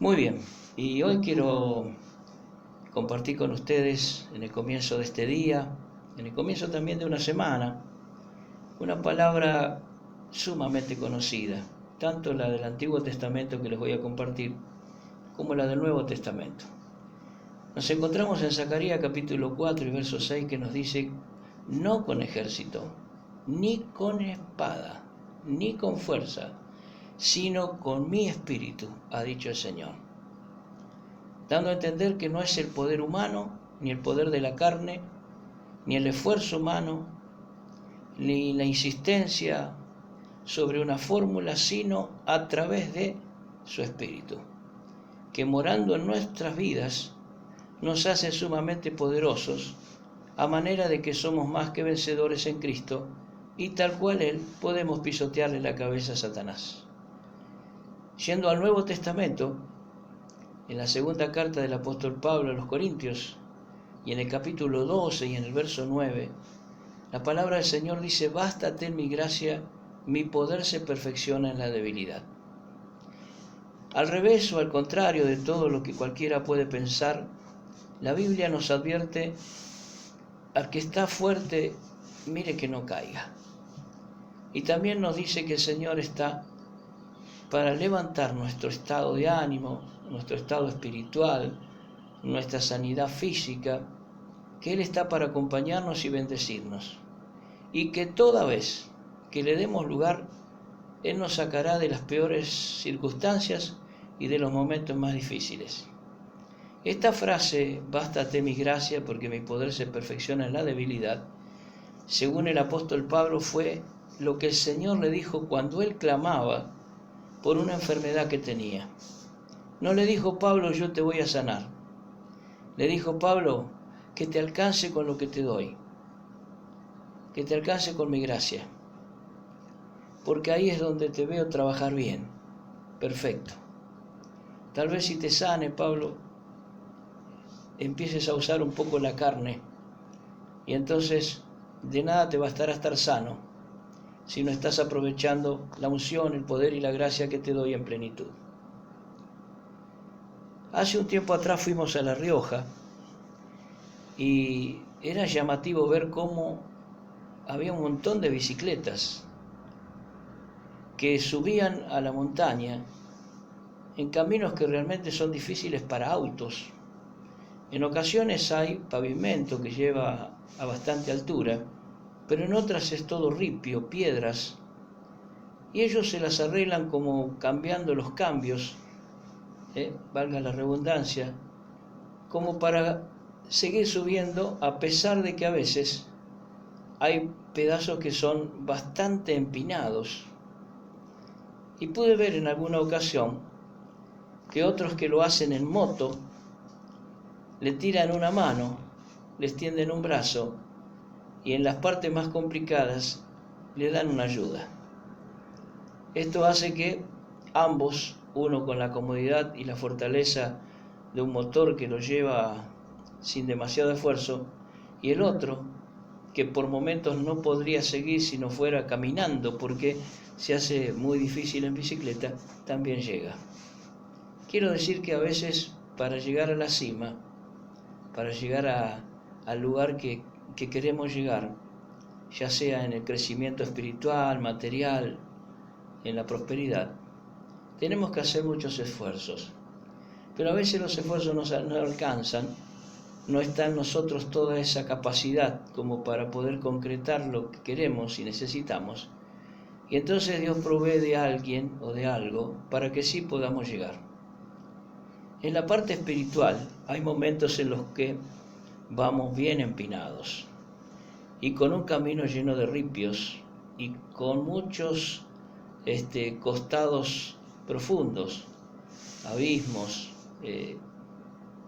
Muy bien, y hoy quiero compartir con ustedes en el comienzo de este día, en el comienzo también de una semana, una palabra sumamente conocida, tanto la del Antiguo Testamento que les voy a compartir, como la del Nuevo Testamento. Nos encontramos en Zacarías capítulo 4 y verso 6 que nos dice: no con ejército, ni con espada, ni con fuerza, sino con mi espíritu, ha dicho el Señor. Dando a entender que no es el poder humano, ni el poder de la carne, ni el esfuerzo humano, ni la insistencia sobre una fórmula, sino a través de su espíritu, que morando en nuestras vidas nos hace sumamente poderosos, a manera de que somos más que vencedores en Cristo, y tal cual Él podemos pisotearle la cabeza a Satanás. Yendo al Nuevo Testamento, en la segunda carta del apóstol Pablo a los Corintios, y en el capítulo 12 y en el verso 9, la palabra del Señor dice: bástate en mi gracia, mi poder se perfecciona en la debilidad. Al revés o al contrario de todo lo que cualquiera puede pensar, la Biblia nos advierte: al que está fuerte, mire que no caiga. Y también nos dice que el Señor está para levantar nuestro estado de ánimo, nuestro estado espiritual, nuestra sanidad física, que Él está para acompañarnos y bendecirnos, y que toda vez que le demos lugar, Él nos sacará de las peores circunstancias y de los momentos más difíciles. Esta frase, bástate mi gracia porque mi poder se perfecciona en la debilidad, según el apóstol Pablo, fue lo que el Señor le dijo cuando Él clamaba por una enfermedad que tenía. No le dijo: Pablo, yo te voy a sanar. Le dijo: Pablo, que te alcance con lo que te doy, que te alcance con mi gracia, porque ahí es donde te veo trabajar bien, perfecto. Tal vez si te sane, Pablo, empieces a usar un poco la carne, y entonces de nada te bastará estar sano si no estás aprovechando la unción, el poder y la gracia que te doy en plenitud. Hace un tiempo atrás fuimos a La Rioja y era llamativo ver cómo había un montón de bicicletas que subían a la montaña en caminos que realmente son difíciles para autos. En ocasiones hay pavimento que lleva a bastante altura, pero en otras es todo ripio, piedras, y ellos se las arreglan como cambiando los cambios, valga la redundancia, como para seguir subiendo, a pesar de que a veces hay pedazos que son bastante empinados. Y pude ver en alguna ocasión que otros que lo hacen en moto le tiran una mano, les tienden un brazo y en las partes más complicadas le dan una ayuda. Esto hace que ambos, uno con la comodidad y la fortaleza de un motor que lo lleva sin demasiado esfuerzo, y el otro que por momentos no podría seguir si no fuera caminando, porque se hace muy difícil en bicicleta, también llega. Quiero decir que a veces para llegar a la cima, para llegar al lugar que queremos llegar, ya sea en el crecimiento espiritual, material, en la prosperidad, tenemos que hacer muchos esfuerzos. Pero a veces los esfuerzos no alcanzan, no está en nosotros toda esa capacidad como para poder concretar lo que queremos y necesitamos. Y entonces Dios provee de alguien o de algo para que sí podamos llegar. En la parte espiritual hay momentos en los que vamos bien empinados y con un camino lleno de ripios y con muchos costados profundos, abismos.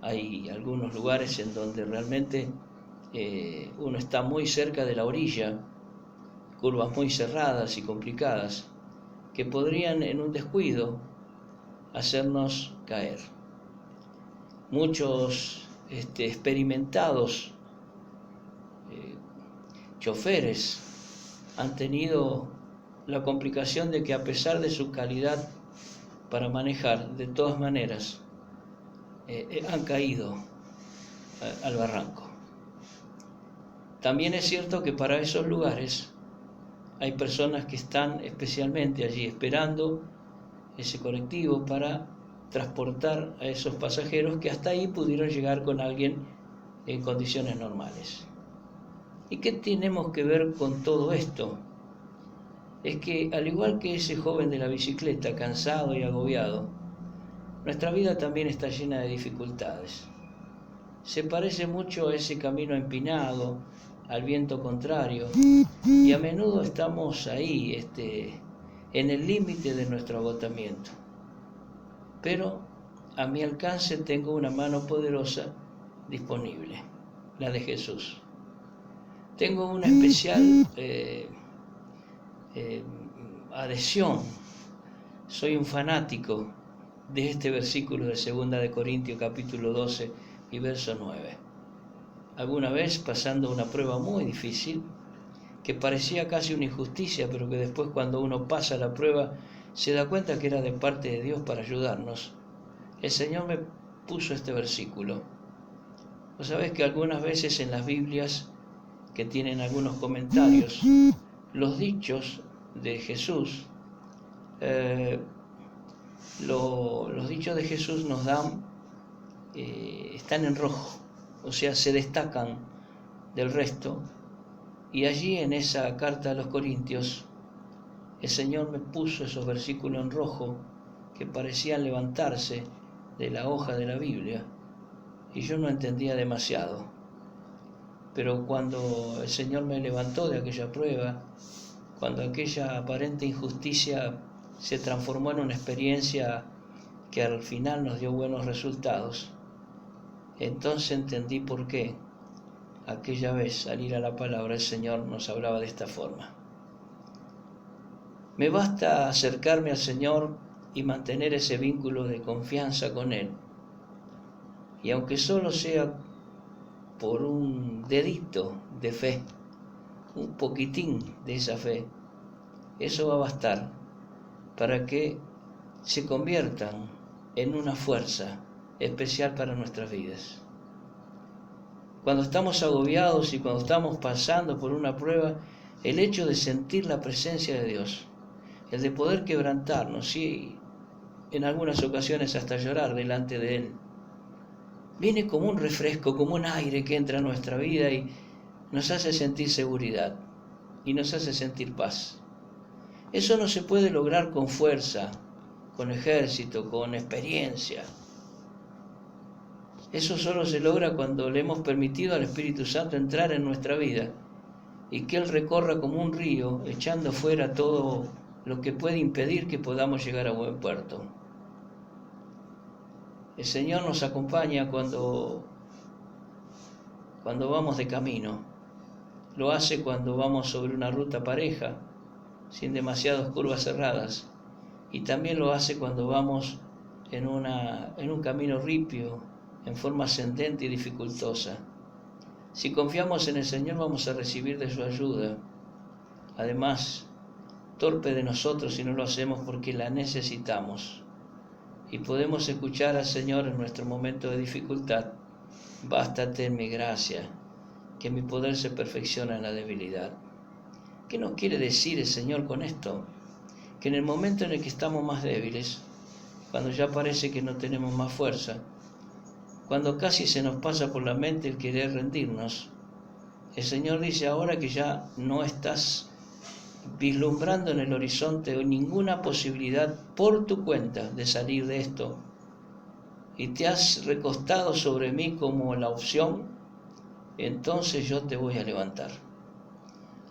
Hay algunos lugares en donde realmente uno está muy cerca de la orilla, curvas muy cerradas y complicadas que podrían en un descuido hacernos caer. Muchos experimentados choferes han tenido la complicación de que, a pesar de su calidad para manejar, de todas maneras, han caído al barranco. También es cierto que para esos lugares hay personas que están especialmente allí esperando ese colectivo para transportar a esos pasajeros que hasta ahí pudieron llegar con alguien en condiciones normales. ¿Y qué tenemos que ver con todo esto? Es que al igual que ese joven de la bicicleta, cansado y agobiado, nuestra vida también está llena de dificultades. Se parece mucho a ese camino empinado, al viento contrario, y a menudo estamos ahí, en el límite de nuestro agotamiento. Pero a mi alcance tengo una mano poderosa disponible, la de Jesús. Tengo una especial adhesión. Soy un fanático de este versículo de 2 de Corintios capítulo 12 y verso 9. Alguna vez pasando una prueba muy difícil, que parecía casi una injusticia, pero que después cuando uno pasa la prueba se da cuenta que era de parte de Dios para ayudarnos, el Señor me puso este versículo. Vos sabés que algunas veces en las Biblias, que tienen algunos comentarios, los dichos de Jesús, los dichos de Jesús nos dan, están en rojo, o sea, se destacan del resto. Y allí en esa carta a los Corintios, el Señor me puso esos versículos en rojo que parecían levantarse de la hoja de la Biblia, y yo no entendía demasiado. Pero cuando el Señor me levantó de aquella prueba, cuando aquella aparente injusticia se transformó en una experiencia que al final nos dio buenos resultados, entonces entendí por qué aquella vez al ir a la palabra el Señor nos hablaba de esta forma. Me basta acercarme al Señor y mantener ese vínculo de confianza con Él. Y aunque solo sea por un dedito de fe, un poquitín de esa fe, eso va a bastar para que se conviertan en una fuerza especial para nuestras vidas. Cuando estamos agobiados y cuando estamos pasando por una prueba, el hecho de sentir la presencia de Dios, el de poder quebrantarnos y en algunas ocasiones hasta llorar delante de Él, viene como un refresco, como un aire que entra a nuestra vida y nos hace sentir seguridad y nos hace sentir paz. Eso no se puede lograr con fuerza, con ejército, con experiencia. Eso solo se logra cuando le hemos permitido al Espíritu Santo entrar en nuestra vida y que Él recorra como un río, echando fuera todo lo que puede impedir que podamos llegar a buen puerto. El Señor nos acompaña cuando vamos de camino. Lo hace cuando vamos sobre una ruta pareja, sin demasiadas curvas cerradas. Y también lo hace cuando vamos en un camino ripio, en forma ascendente y dificultosa. Si confiamos en el Señor vamos a recibir de su ayuda. Además, torpe de nosotros si no lo hacemos porque la necesitamos. Y podemos escuchar al Señor en nuestro momento de dificultad. Bástate en mi gracia, que mi poder se perfecciona en la debilidad. ¿Qué nos quiere decir el Señor con esto? Que en el momento en el que estamos más débiles, cuando ya parece que no tenemos más fuerza, cuando casi se nos pasa por la mente el querer rendirnos, el Señor dice: ahora que ya no estás vislumbrando en el horizonte ninguna posibilidad por tu cuenta de salir de esto, y te has recostado sobre mí como la opción, entonces yo te voy a levantar.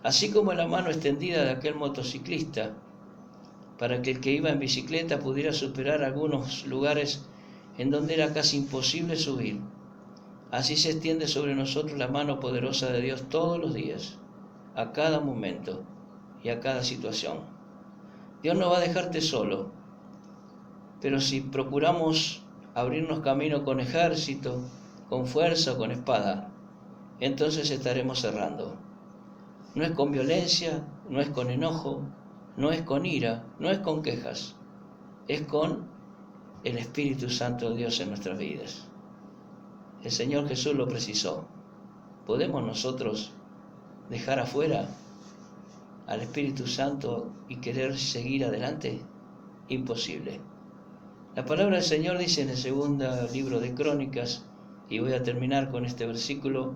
Así como la mano extendida de aquel motociclista, para que el que iba en bicicleta pudiera superar algunos lugares en donde era casi imposible subir, así se extiende sobre nosotros la mano poderosa de Dios todos los días, a cada momento y a cada situación. Dios no va a dejarte solo, pero si procuramos abrirnos camino con ejército, con fuerza o con espada, entonces estaremos cerrando. No es con violencia, no es con enojo, no es con ira, no es con quejas, es con el Espíritu Santo de Dios en nuestras vidas. El Señor Jesús lo precisó. ¿Podemos nosotros dejar afuera al Espíritu Santo y querer seguir adelante? Imposible. La palabra del Señor dice en el segundo libro de Crónicas, y voy a terminar con este versículo: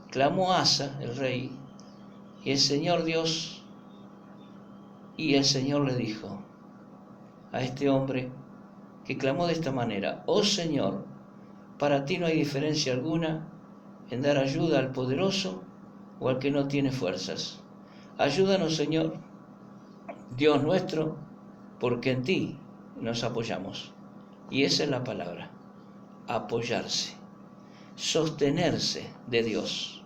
clamó Asa, el rey, y el Señor Dios, y el Señor le dijo a este hombre que clamó de esta manera: oh Señor, para ti no hay diferencia alguna en dar ayuda al poderoso o al que no tiene fuerzas. Ayúdanos, Señor, Dios nuestro, porque en ti nos apoyamos. Y esa es la palabra: apoyarse, sostenerse de Dios.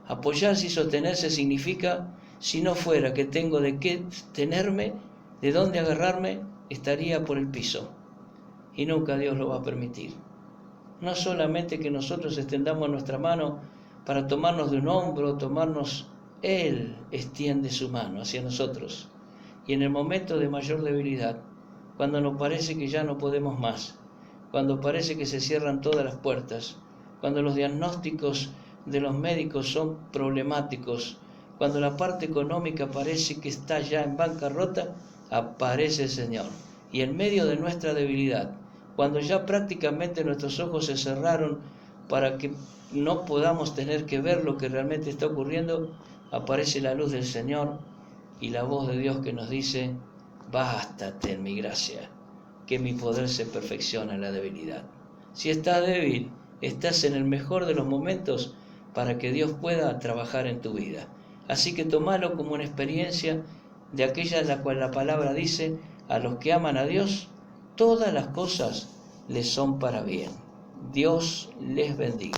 Apoyarse y sostenerse significa, si no fuera que tengo de qué tenerme, de dónde agarrarme, estaría por el piso. Y nunca Dios lo va a permitir. No solamente que nosotros extendamos nuestra mano para tomarnos de un hombro, Él extiende su mano hacia nosotros. Y en el momento de mayor debilidad, cuando nos parece que ya no podemos más, cuando parece que se cierran todas las puertas, cuando los diagnósticos de los médicos son problemáticos, cuando la parte económica parece que está ya en bancarrota, aparece el Señor. Y en medio de nuestra debilidad, cuando ya prácticamente nuestros ojos se cerraron para que no podamos tener que ver lo que realmente está ocurriendo, aparece la luz del Señor y la voz de Dios que nos dice: bástate en mi gracia, que mi poder se perfecciona en la debilidad. Si estás débil, estás en el mejor de los momentos para que Dios pueda trabajar en tu vida. Así que tomalo como una experiencia de aquella en la cual la palabra dice: a los que aman a Dios, todas las cosas les son para bien. Dios les bendiga.